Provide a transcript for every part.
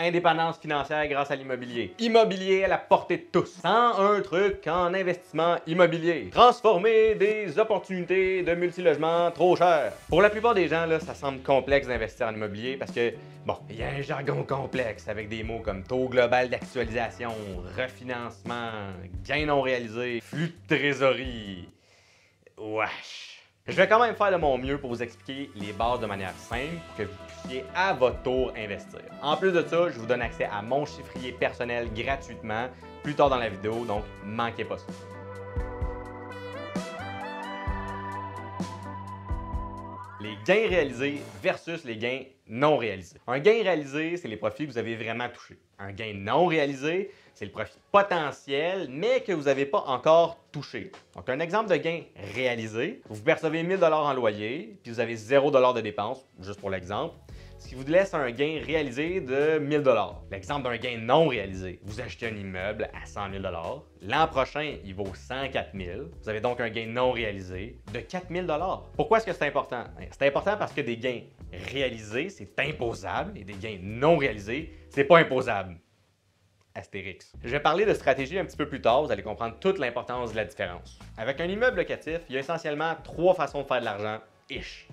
indépendance financière grâce à l'immobilier. Immobilier à la portée de tous. 101 trucs en investissement immobilier. Transformer des opportunités de multilogement trop chères. Pour la plupart des gens, là, ça semble complexe d'investir en immobilier parce que, bon, il y a un jargon complexe avec des mots comme taux global d'actualisation, refinancement, gain non réalisé, flux de trésorerie. Wesh! Je vais quand même faire de mon mieux pour vous expliquer les bases de manière simple pour que vous puissiez à votre tour investir. En plus de ça, je vous donne accès à mon chiffrier personnel gratuitement plus tard dans la vidéo, donc manquez pas ça. Les gains réalisés versus les gains non réalisés. Un gain réalisé, c'est les profits que vous avez vraiment touchés. Un gain non réalisé, c'est le profit potentiel, mais que vous n'avez pas encore touché. Donc, un exemple de gain réalisé, vous percevez 1000 $ en loyer, puis vous avez 0 $ de dépenses, juste pour l'exemple, ce qui vous laisse un gain réalisé de 1000 $. L'exemple d'un gain non réalisé, vous achetez un immeuble à 100 000 $, l'an prochain, il vaut 104 000 $, vous avez donc un gain non réalisé de 4 000 $. Pourquoi est-ce que c'est important? C'est important parce que des gains réalisés, c'est imposable, et des gains non réalisés, c'est pas imposable. Astérix. Je vais parler de stratégie un petit peu plus tard, vous allez comprendre toute l'importance de la différence. Avec un immeuble locatif, il y a essentiellement 3 façons de faire de l'argent.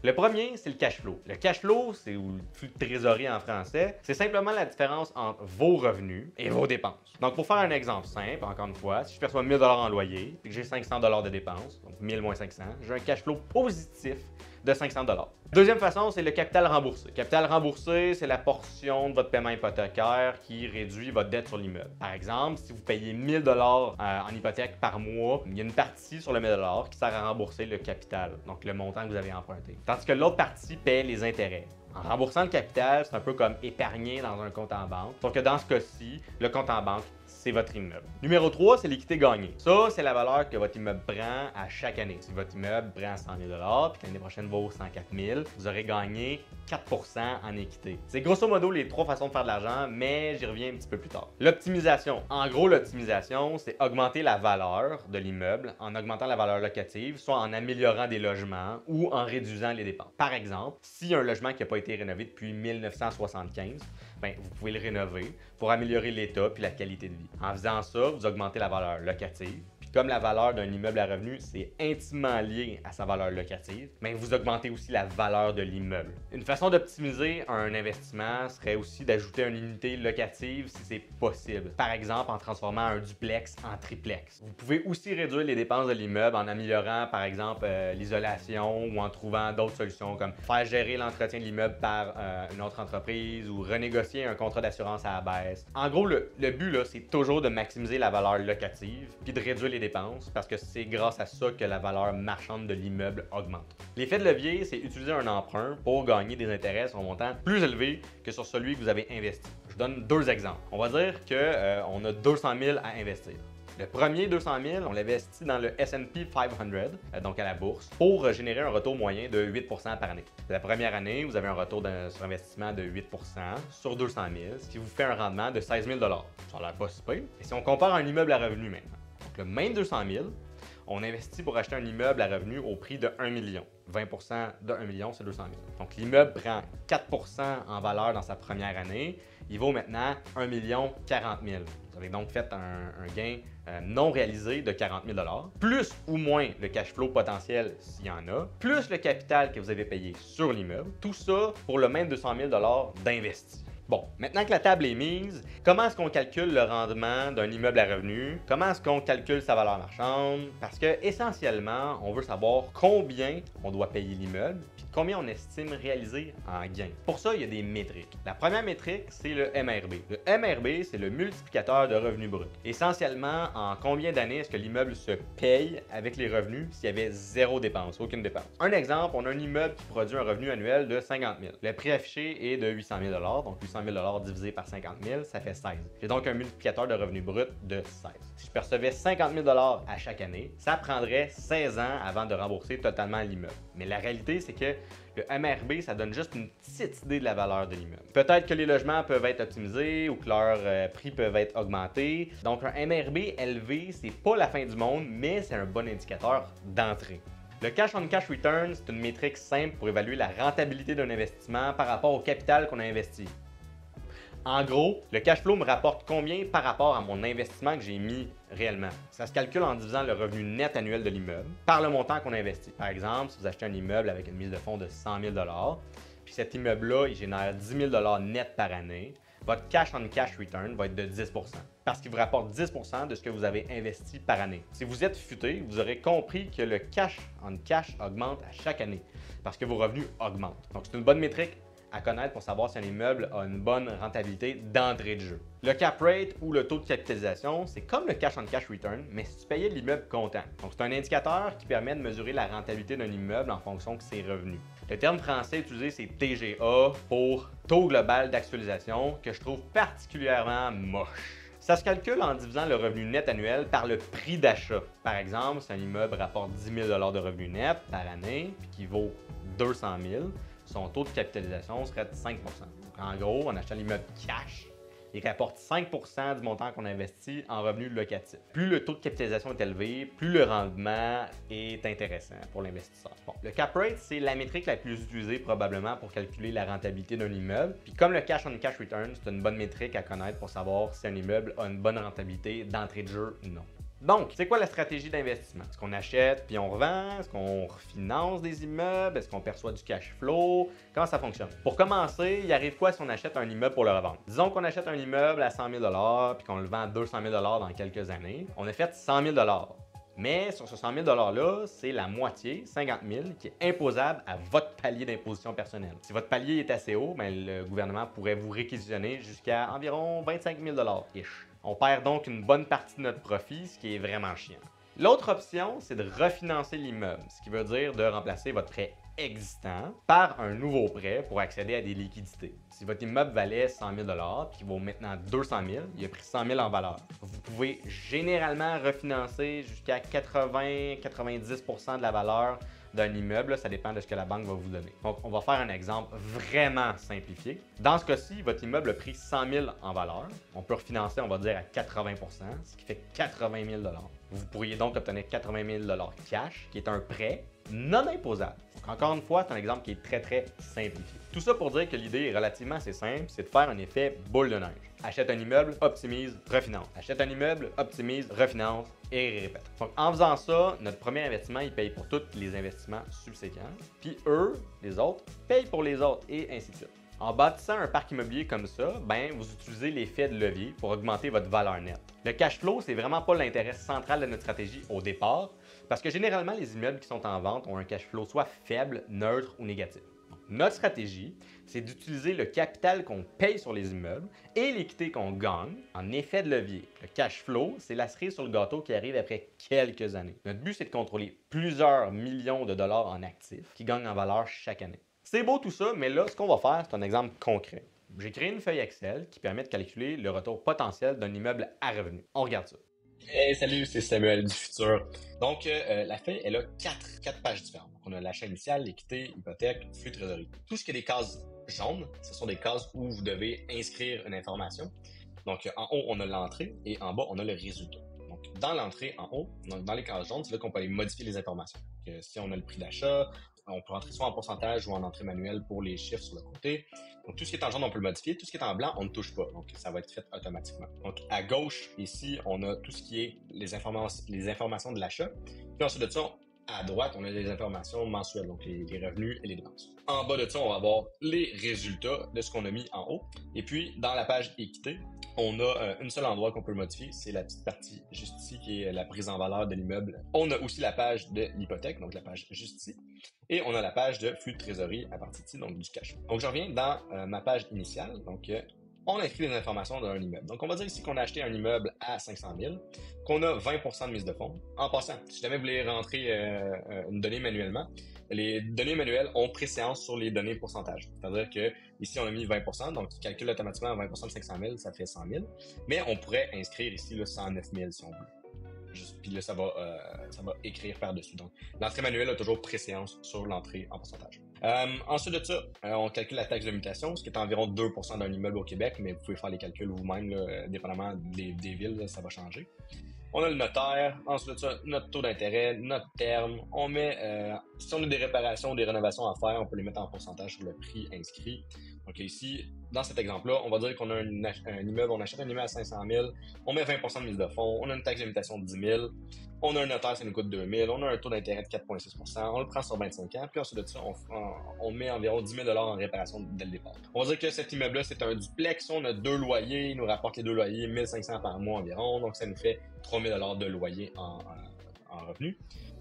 Le premier, c'est le cash flow. Le cash flow, c'est ou le flux de trésorerie en français, c'est simplement la différence entre vos revenus et vos dépenses. Donc, pour faire un exemple simple, encore une fois, si je perçois 1000 $ en loyer et que j'ai 500 $ de dépenses, donc 1000 moins 500, j'ai un cash flow positif de 500 $. Deuxième façon, c'est le capital remboursé. Le capital remboursé, c'est la portion de votre paiement hypothécaire qui réduit votre dette sur l'immeuble. Par exemple, si vous payez 1000 $ en hypothèque par mois, il y a une partie sur le 1000 $ qui sert à rembourser le capital, donc le montant que vous avez emprunté. Tandis que l'autre partie paie les intérêts. En remboursant le capital, c'est un peu comme épargner dans un compte en banque. Sauf que dans ce cas-ci, le compte en banque, c'est votre immeuble. Numéro 3, c'est l'équité gagnée. Ça, c'est la valeur que votre immeuble prend à chaque année. Si votre immeuble prend 100 000 $ puis l'année prochaine vaut 104 000, vous aurez gagné 4 % en équité. C'est grosso modo les 3 façons de faire de l'argent, mais j'y reviens un petit peu plus tard. L'optimisation. En gros, l'optimisation, c'est augmenter la valeur de l'immeuble en augmentant la valeur locative, soit en améliorant des logements ou en réduisant les dépenses. Par exemple, si un logement qui n'a pas été rénové depuis 1975, ben, vous pouvez le rénover pour améliorer l'état puis la qualité de vie. En faisant ça, vous augmentez la valeur locative. Puis comme la valeur d'un immeuble à revenus, c'est intimement lié à sa valeur locative, mais vous augmentez aussi la valeur de l'immeuble. Une façon d'optimiser un investissement serait aussi d'ajouter une unité locative si c'est possible. Par exemple, en transformant un duplex en triplex. Vous pouvez aussi réduire les dépenses de l'immeuble en améliorant, par exemple, l'isolation ou en trouvant d'autres solutions comme faire gérer l'entretien de l'immeuble par une autre entreprise ou renégocier un contrat d'assurance à la baisse. En gros, le but, là, c'est toujours de maximiser la valeur locative puis de réduire les dépenses parce que c'est grâce à ça que la valeur marchande de l'immeuble augmente. L'effet de levier, c'est utiliser un emprunt pour gagner des intérêts sur un montant plus élevé que sur celui que vous avez investi. Je vous donne 2 exemples. On va dire qu'on a 200 000 à investir. Le premier 200 000, on l'investit dans le S&P 500, donc à la bourse, pour générer un retour moyen de 8 % par année. La première année, vous avez un retour sur investissement de 8 % sur 200 000, ce qui vous fait un rendement de 16 000 $. Ça a l'air pas super. Et si on compare un immeuble à revenu maintenant, donc le même 200 000, on investit pour acheter un immeuble à revenu au prix de 1 million. 20 % de 1 million, c'est 200 000. Donc l'immeuble prend 4 % en valeur dans sa première année. Il vaut maintenant 1 million 40 000. Vous avez donc fait un gain non réalisé de 40 000 $, plus ou moins le cash flow potentiel s'il y en a, plus le capital que vous avez payé sur l'immeuble. Tout ça pour le même 200 000 $ d'investi. Bon, maintenant que la table est mise, comment est-ce qu'on calcule le rendement d'un immeuble à revenus? Comment est-ce qu'on calcule sa valeur marchande? Parce que essentiellement, on veut savoir combien on doit payer l'immeuble puis combien on estime réaliser en gain. Pour ça, il y a des métriques. La première métrique, c'est le MRB. Le MRB, c'est le multiplicateur de revenus bruts. Essentiellement, en combien d'années est-ce que l'immeuble se paye avec les revenus s'il y avait 0 dépense, aucune dépense? Un exemple, on a un immeuble qui produit un revenu annuel de 50 000. Le prix affiché est de 800 000 $, donc 800 000 $ divisé par 50 000, ça fait 16. J'ai donc un multiplicateur de revenus bruts de 16. Si je percevais 50 000 $ à chaque année, ça prendrait 16 ans avant de rembourser totalement l'immeuble. Mais la réalité, c'est que le MRB, ça donne juste une petite idée de la valeur de l'immeuble. Peut-être que les logements peuvent être optimisés ou que leurs prix peuvent être augmentés. Donc un MRB élevé, c'est pas la fin du monde, mais c'est un bon indicateur d'entrée. Le cash on cash return, c'est une métrique simple pour évaluer la rentabilité d'un investissement par rapport au capital qu'on a investi. En gros, le cash flow me rapporte combien par rapport à mon investissement que j'ai mis réellement. Ça se calcule en divisant le revenu net annuel de l'immeuble par le montant qu'on investit. Par exemple, si vous achetez un immeuble avec une mise de fonds de 100 000 puis cet immeuble-là, il génère 10 000 net par année, votre cash on cash return va être de 10 parce qu'il vous rapporte 10 de ce que vous avez investi par année. Si vous êtes futé, vous aurez compris que le cash on cash augmente à chaque année parce que vos revenus augmentent. Donc, c'est une bonne métrique à connaître pour savoir si un immeuble a une bonne rentabilité d'entrée de jeu. Le cap rate ou le taux de capitalisation, c'est comme le cash on cash return, mais si tu payais l'immeuble comptant. Donc, c'est un indicateur qui permet de mesurer la rentabilité d'un immeuble en fonction de ses revenus. Le terme français utilisé, c'est TGA pour taux global d'actualisation, que je trouve particulièrement moche. Ça se calcule en divisant le revenu net annuel par le prix d'achat. Par exemple, si un immeuble rapporte 10 000 de revenus net par année, puis qui vaut 200 000, son taux de capitalisation serait de 5 Donc, en gros, en achetant l'immeuble cash, il rapporte 5 du montant qu'on investit en revenus locatifs. Plus le taux de capitalisation est élevé, plus le rendement est intéressant pour l'investisseur. Bon, le cap rate, c'est la métrique la plus utilisée probablement pour calculer la rentabilité d'un immeuble. Puis comme le cash on cash return, c'est une bonne métrique à connaître pour savoir si un immeuble a une bonne rentabilité d'entrée de jeu ou non. Donc, c'est quoi la stratégie d'investissement? Est-ce qu'on achète puis on revend? Est-ce qu'on refinance des immeubles? Est-ce qu'on perçoit du cash flow? Comment ça fonctionne? Pour commencer, il arrive quoi si on achète un immeuble pour le revendre? Disons qu'on achète un immeuble à 100 000 puis qu'on le vend à 200 000 dans quelques années. On a fait 100 000 mais sur ce 100 000 $-là, c'est la moitié, 50 000 qui est imposable à votre palier d'imposition personnelle. Si votre palier est assez haut, bien, le gouvernement pourrait vous réquisitionner jusqu'à environ 25 000 $-ish. On perd donc une bonne partie de notre profit, ce qui est vraiment chiant. L'autre option, c'est de refinancer l'immeuble, ce qui veut dire de remplacer votre prêt existant par un nouveau prêt pour accéder à des liquidités. Si votre immeuble valait 100 000 puis qu'il vaut maintenant 200 000, il a pris 100 000 en valeur. Vous pouvez généralement refinancer jusqu'à 80-90% de la valeur d'un immeuble, ça dépend de ce que la banque va vous donner. Donc, on va faire un exemple vraiment simplifié. Dans ce cas-ci, votre immeuble a pris 100 000 en valeur. On peut refinancer, on va dire, à 80 ce qui fait 80 000 Vous pourriez donc obtenir 80 000 cash, qui est un prêt non imposable. Donc, encore une fois, c'est un exemple qui est très simplifié. Tout ça pour dire que l'idée est relativement assez simple, c'est de faire un effet boule de neige. Achète un immeuble, optimise, refinance. Achète un immeuble, optimise, refinance et répète. Donc, en faisant ça, notre premier investissement, il paye pour tous les investissements subséquents. Puis eux, les autres, payent pour les autres et ainsi de suite. En bâtissant un parc immobilier comme ça, ben, vous utilisez l'effet de levier pour augmenter votre valeur nette. Le cash flow, c'est vraiment pas l'intérêt central de notre stratégie au départ, parce que généralement, les immeubles qui sont en vente ont un cash flow soit faible, neutre ou négatif. Donc, notre stratégie, c'est d'utiliser le capital qu'on paye sur les immeubles et l'équité qu'on gagne en effet de levier. Le cash flow, c'est la cerise sur le gâteau qui arrive après quelques années. Notre but, c'est de contrôler plusieurs millions de dollars en actifs qui gagnent en valeur chaque année. C'est beau tout ça, mais là, ce qu'on va faire, c'est un exemple concret. J'ai créé une feuille Excel qui permet de calculer le retour potentiel d'un immeuble à revenu. On regarde ça. Hey, salut, c'est Samuel du futur. Donc, la feuille, elle a quatre pages différentes. Donc, on a l'achat initial, l'équité, hypothèque, flux de trésorerie. Tout ce qui est des cases jaunes, ce sont des cases où vous devez inscrire une information. Donc, en haut, on a l'entrée et en bas, on a le résultat. Donc, dans l'entrée, en haut, donc dans les cases jaunes, c'est là qu'on peut aller modifier les informations. Donc, si on a le prix d'achat, on peut rentrer soit en pourcentage ou en entrée manuelle pour les chiffres sur le côté. Donc, tout ce qui est en jaune, on peut le modifier. Tout ce qui est en blanc, on ne touche pas. Donc, ça va être fait automatiquement. Donc, à gauche, ici, on a tout ce qui est les informations de l'achat. Puis ensuite de ça, à droite, on a les informations mensuelles, donc les revenus et les dépenses. En bas de ça, on va avoir les résultats de ce qu'on a mis en haut. Et puis, dans la page équité, on a un seul endroit qu'on peut modifier, c'est la petite partie juste ici qui est la prise en valeur de l'immeuble. On a aussi la page de l'hypothèque, donc la page juste ici. Et on a la page de flux de trésorerie à partir d'ici, donc du cash. Donc je reviens dans ma page initiale. Donc on inscrit les informations d'un immeuble. Donc on va dire ici qu'on a acheté un immeuble à 500 000, qu'on a 20% de mise de fonds. En passant, si jamais vous voulez rentrer une donnée manuellement, les données manuelles ont préséance sur les données pourcentage. C'est-à-dire que ici on a mis 20%, donc il calcule automatiquement 20% de 500 000, ça fait 100 000. Mais on pourrait inscrire ici là, 109 000 si on veut. Puis là, ça va écrire par-dessus. Donc, l'entrée manuelle a toujours préséance sur l'entrée en pourcentage. Ensuite de ça, on calcule la taxe de mutation, ce qui est environ 2% d'un immeuble au Québec, mais vous pouvez faire les calculs vous-même, dépendamment des villes, là, ça va changer. On a le notaire, ensuite de ça, notre taux d'intérêt, notre terme. On met, si on a des réparations ou des rénovations à faire, on peut les mettre en pourcentage sur le prix inscrit. Donc ici, dans cet exemple-là, on va dire qu'on a un immeuble, on achète un immeuble à 500 000, on met 20% de mise de fonds, on a une taxe d'habitation de 10 000, on a un notaire, ça nous coûte 2 000, on a un taux d'intérêt de 4,6%, on le prend sur 25 ans, puis ensuite de ça, on met environ 10 000 en réparation dès le départ. On va dire que cet immeuble-là, c'est un duplex, on a 2 loyers, il nous rapporte les 2 loyers 1 500 par mois environ, donc ça nous fait 3 000 de loyer en revenu.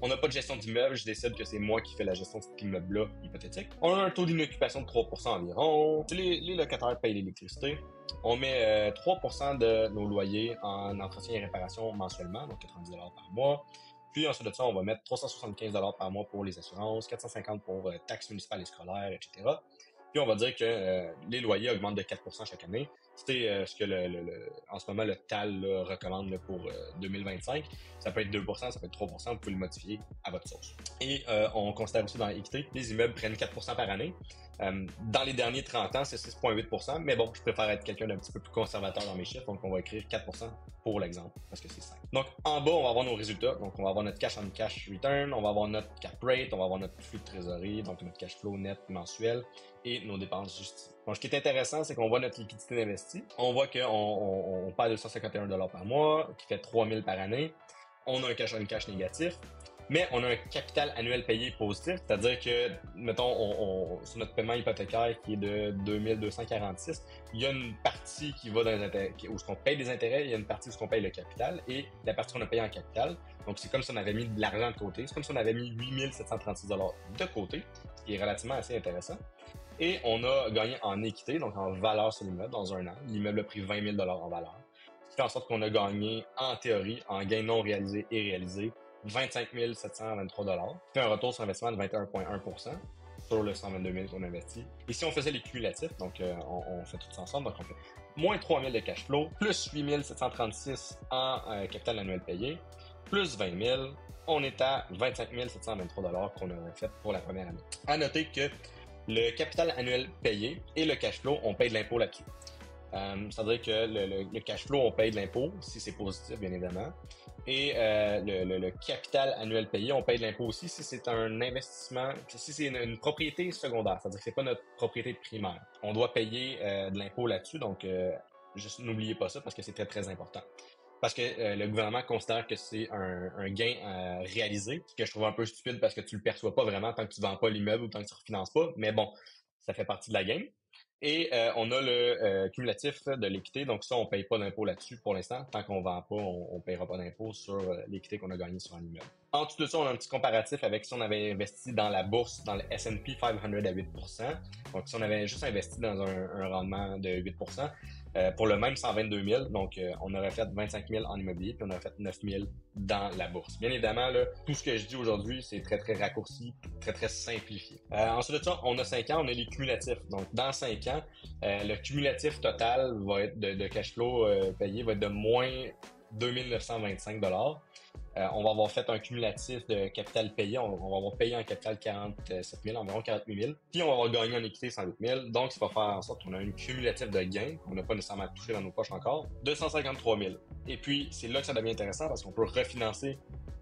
On n'a pas de gestion d'immeuble, je décide que c'est moi qui fais la gestion de cet immeuble-là hypothétique. On a un taux d'inoccupation de 3% environ. Les locataires payent l'électricité. On met 3% de nos loyers en entretien et réparation mensuellement, donc 90 $ par mois. Puis ensuite de ça, on va mettre 375 $ par mois pour les assurances, 450 $ pour taxes municipales et scolaires, etc. Puis on va dire que les loyers augmentent de 4% chaque année. C'est ce que en ce moment le TAL là, recommande là, pour 2025. Ça peut être 2%, ça peut être 3%, vous pouvez le modifier à votre sauce. Et on considère aussi dans l'équité, les immeubles prennent 4% par année. Dans les derniers 30 ans, c'est 6,8%, mais bon, je préfère être quelqu'un d'un petit peu plus conservateur dans mes chiffres, donc on va écrire 4% pour l'exemple, parce que c'est simple. Donc en bas, on va avoir nos résultats, donc on va avoir notre cash on cash return, on va avoir notre cap rate, on va avoir notre flux de trésorerie, donc notre cash flow net mensuel, et nos dépenses justifiées. Donc, ce qui est intéressant, c'est qu'on voit notre liquidité d'investi. On voit qu'on perd 251 $ par mois, qui fait 3 000 par année. On a un cash on cash négatif, mais on a un capital annuel payé positif, c'est-à-dire que, mettons, sur notre paiement hypothécaire qui est de 2246, il y a une partie qui va dans les intérêts, où on paye des intérêts, il y a une partie où on paye le capital, et la partie qu'on a payée en capital. Donc, c'est comme si on avait mis de l'argent de côté. C'est comme si on avait mis 8 736 $ de côté, ce qui est relativement assez intéressant. Et on a gagné en équité, donc en valeur sur l'immeuble dans un an. L'immeuble a pris 20 000 $ en valeur. Ce qui fait en sorte qu'on a gagné, en théorie, en gains non réalisés et réalisés, 25 723 $. Ce qui fait un retour sur investissement de 21,1% sur le 122 000 qu'on investit. Et si on faisait les cumulatifs, donc on fait tout ça ensemble, donc on fait moins 3 000 de cash flow, plus 8 736 en capital annuel payé, plus 20 000, on est à 25 723 $ qu'on aurait fait pour la première année. À noter que le capital annuel payé et le cash flow, on paye de l'impôt là-dessus. C'est-à-dire que le cash flow, on paye de l'impôt, si c'est positif, bien évidemment. Et le capital annuel payé, on paye de l'impôt aussi si c'est un investissement, si c'est une propriété secondaire, c'est-à-dire que c'est pas notre propriété primaire. On doit payer de l'impôt là-dessus, donc juste n'oubliez pas ça parce que c'est très, très important. Parce que le gouvernement considère que c'est un gain réalisé, ce que je trouve un peu stupide parce que tu le perçois pas vraiment tant que tu vends pas l'immeuble ou tant que tu refinances pas. Mais bon, ça fait partie de la game. Et on a le cumulatif de l'équité. Donc ça, on paye pas d'impôt là-dessus pour l'instant. Tant qu'on vend pas, on payera pas d'impôt sur l'équité qu'on a gagnée sur un immeuble. En dessous de ça, on a un petit comparatif avec si on avait investi dans la bourse, dans le S&P 500 à 8%. Donc si on avait juste investi dans un rendement de 8%, pour le même 122 000, donc on aurait fait 25 000 en immobilier, puis on aurait fait 9 000 dans la bourse. Bien évidemment, là, tout ce que je dis aujourd'hui, c'est très, très raccourci, très, très simplifié. Ensuite de ça, on a 5 ans, on a les cumulatifs. Donc, dans 5 ans, le cumulatif total va être de cash flow payé va être de moins 2 925 $. On va avoir fait un cumulatif de capital payé. On va avoir payé en capital 47 000, environ 48 000. Puis on va avoir gagné en équité 108 000. Donc, ça va faire en sorte qu'on a une cumulatif de gains qu'on n'a pas nécessairement touché dans nos poches encore, de 153 000. Et puis, c'est là que ça devient intéressant parce qu'on peut refinancer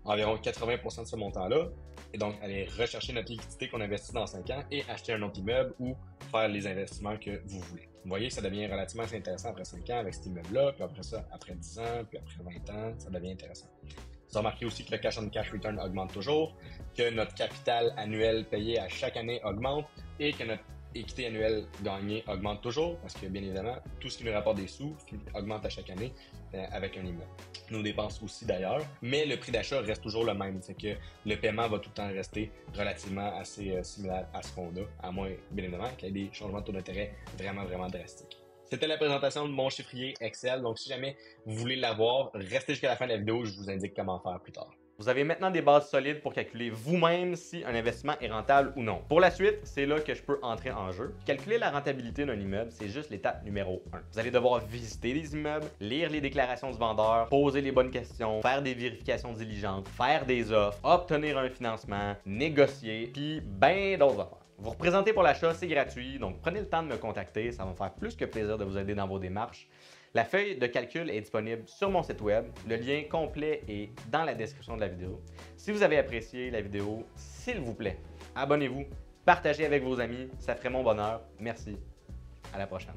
environ 80% de ce montant-là et donc aller rechercher notre liquidité qu'on investit dans 5 ans et acheter un autre immeuble ou faire les investissements que vous voulez. Vous voyez, ça devient relativement assez intéressant après 5 ans avec cet immeuble-là, puis après ça, après 10 ans, puis après 20 ans, ça devient intéressant. Vous remarquez aussi que le cash on cash return augmente toujours, que notre capital annuel payé à chaque année augmente et que notre équité annuelle gagnée augmente toujours parce que, bien évidemment, tout ce qui nous rapporte des sous augmente à chaque année avec un immeuble. Nos dépenses aussi d'ailleurs, mais le prix d'achat reste toujours le même. C'est que le paiement va tout le temps rester relativement assez similaire à ce qu'on a, à moins, bien évidemment, qu'il y ait des changements de taux d'intérêt vraiment, vraiment drastiques. C'était la présentation de mon chiffrier Excel, donc si jamais vous voulez l'avoir, restez jusqu'à la fin de la vidéo, je vous indique comment faire plus tard. Vous avez maintenant des bases solides pour calculer vous-même si un investissement est rentable ou non. Pour la suite, c'est là que je peux entrer en jeu. Calculer la rentabilité d'un immeuble, c'est juste l'étape numéro 1. Vous allez devoir visiter les immeubles, lire les déclarations du vendeur, poser les bonnes questions, faire des vérifications diligentes, faire des offres, obtenir un financement, négocier, puis bien d'autres affaires. Vous représentez pour l'achat, c'est gratuit, donc prenez le temps de me contacter, ça va me faire plus que plaisir de vous aider dans vos démarches. La feuille de calcul est disponible sur mon site web. Le lien complet est dans la description de la vidéo. Si vous avez apprécié la vidéo, s'il vous plaît, abonnez-vous, partagez avec vos amis, ça ferait mon bonheur. Merci. À la prochaine.